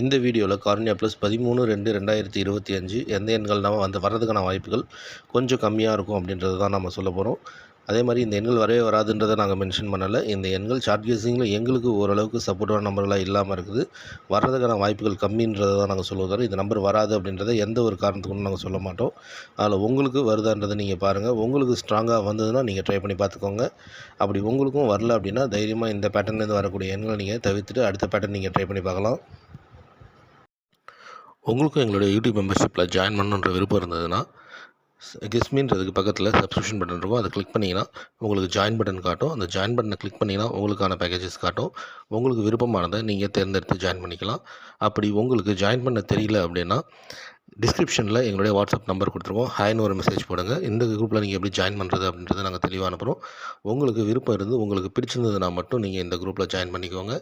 இந்த வீடியோவில் cornea plus 13/2/2025 எந்த எண்கள் வர்றதுக்கான வாய்ப்புகள் கொஞ்சம் கம்மியாக இருக்கும் அப்படின்றது தான் நம்ம சொல்ல போகிறோம். அதே மாதிரி இந்த எண்கள் வரவே வராதுன்றதை நாங்கள் மென்ஷன் பண்ணலை. இந்த எண்கள் சார்ட் கேசிங்கில் எங்களுக்கு ஓரளவுக்கு சப்போர்ட்டான நம்பர்களாக இல்லாமல் இருக்குது. வர்றதுக்கான வாய்ப்புகள் கம்மின்றதை தான் நாங்கள் சொல்லுவோம். இந்த நம்பர் வராது அப்படின்றத எந்த ஒரு காரணத்துக்கும் நாங்கள் சொல்ல மாட்டோம். அதில் உங்களுக்கு வருதான்றதை நீங்கள் பாருங்கள். உங்களுக்கு ஸ்ட்ராங்காக வந்ததுன்னா நீங்கள் ட்ரை பண்ணி பார்த்துக்கோங்க. அப்படி உங்களுக்கும் வரல அப்படின்னா தைரியமாக இந்த பேட்டர்ன்லேருந்து வரக்கூடிய எண்களை நீங்கள் தவிர்த்துட்டு அடுத்த பேட்டர்ன் நீங்கள் ட்ரை பண்ணி பார்க்கலாம். உங்களுக்கும் எங்களுடைய யூடியூப் மெம்பர்ஷிப்பில் ஜாயின் பண்ணணுன்ற விருப்பம் இருந்ததுன்னா கெஸ்மின்றதுக்கு பக்கத்தில் சப்ஸ்கிரிப்ஷன் பட்டன் இருக்கும். அதை கிளிக் பண்ணிங்கன்னா உங்களுக்கு ஜாயின் பட்டன் காட்டும். அந்த ஜாயின் பட்டனை கிளிக் பண்ணிங்கன்னா உங்களுக்கான பேக்கேஜஸ் காட்டும். உங்களுக்கு விருப்பமானதை நீங்கள் தேர்ந்தெடுத்து ஜாயின் பண்ணிக்கலாம். அப்படி உங்களுக்கு ஜாயின் பண்ண தெரியல அப்படின்னா டிஸ்கிரிப்ஷனில் எங்களுடைய வாட்ஸ்அப் நம்பர் கொடுத்துருக்கோம். ஹாய்னு ஒரு மெசேஜ் போடுங்க. இந்த குரூப்பில் நீங்கள் எப்படி ஜாயின் பண்ணுறது அப்படின்றத நாங்கள் தெளிவாக அனுப்புகிறோம். உங்களுக்கு விருப்பம் இருந்து உங்களுக்கு பிடிச்சிருந்ததுன்னா மட்டும் நீங்கள் இந்த குரூப்பில் ஜாயின் பண்ணிக்கோங்க.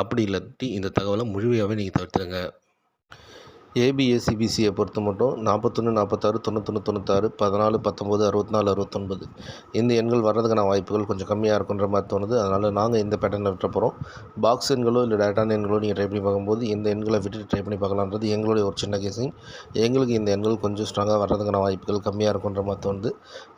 அப்படி இல்லாட்டி இந்த தகவலை முழுமையாகவே நீங்கள் தவிர்த்துருங்க. ஏபிஎஸ்சிபிசியை பொறுத்த மட்டும் 41 46 91 96 14 19 64 69 இந்த எண்கள் வர்றதுக்கான வாய்ப்புகள் கொஞ்சம் கம்மியாக இருக்குன்ற மாதிரி தோணுது. அதனால் நாங்கள் இந்த பேட்டர்னில் விட்டுற போகிறோம். பாக்ஸ் எண்களோ இல்லை டேட்டான எண்களோ நீங்கள் ட்ரை பண்ணி பார்க்கும்போது இந்த எண்களை விட்டுட்டு ட்ரை பண்ணி பார்க்கலான்றது எங்களுடைய ஒரு சின்ன கேசிங். எங்களுக்கு இந்த எண்கள் கொஞ்சம் ஸ்ட்ராங்காக வர்றதுக்கான வாய்ப்புகள் கம்மியாக இருக்குன்ற மாதிரி தோணுது.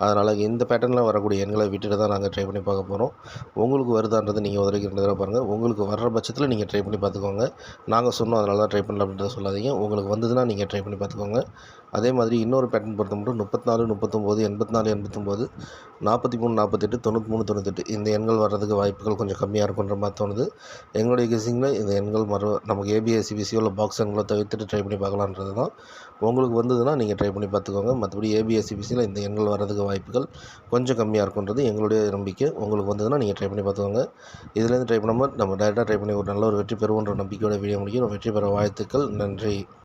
அதனால் இந்த பேட்டர்னில் வரக்கூடிய எண்களை விட்டுட்டு தான் நாங்கள் ட்ரை பண்ணி பார்க்க போகிறோம். உங்களுக்கு வருதான்றது நீங்கள் ஒரு 2 தடவை பாருங்கள். உங்களுக்கு வர்ற பட்சத்தில் நீங்கள் ட்ரை பண்ணி பார்த்துக்கோங்க. நாங்கள் சொன்னோம் அதனால தான் ட்ரை பண்ணல அப்படின்றத சொல்லாதீங்க. உங்களுக்கு வந்ததுன்னா நீங்கள் ட்ரை பண்ணி பார்த்துக்கோங்க. அதே மாதிரி இன்னொரு பேட்டர்ன் பொறுத்த மட்டும் 34 39 84 89 43 48 93 98 இந்த எண்கள் வர்றதுக்கு வாய்ப்புகள் கொஞ்சம் கம்மியாக இருக்குன்ற மாதிரி தோணுது. எங்களுடைய கெஸிங்கில் இந்த எண்கள் நமக்கு ஏபிஎஸ்சிபிசியோ இல்லை பாக்ஸ் எண்களோ தவிர்த்துட்டு ட்ரை பண்ணி பார்க்கலான்றது தான். உங்களுக்கு வந்ததுன்னா நீங்கள் ட்ரை பண்ணி பார்த்துக்கோங்க. மற்றபடி ஏபிஎஸ்சிபிசியில் இந்த எண்கள் வர்றதுக்கு வாய்ப்புகள் கொஞ்சம் கம்மியாக இருக்குன்றது எங்களுடைய நம்பிக்கை. உங்களுக்கு வந்ததுன்னா நீங்கள் ட்ரை பண்ணி பார்த்துக்கோங்க. இதுலேருந்து ட்ரை பண்ணாமல் நம்ம டேரெக்டாக ட்ரை பண்ணி ஒரு நல்ல ஒரு வெற்றி பெறுவோன்ற நம்பிக்கையோட வீடியோ முடிக்கும். வெற்றி பெற வாழ்த்துக்கள். நன்றி.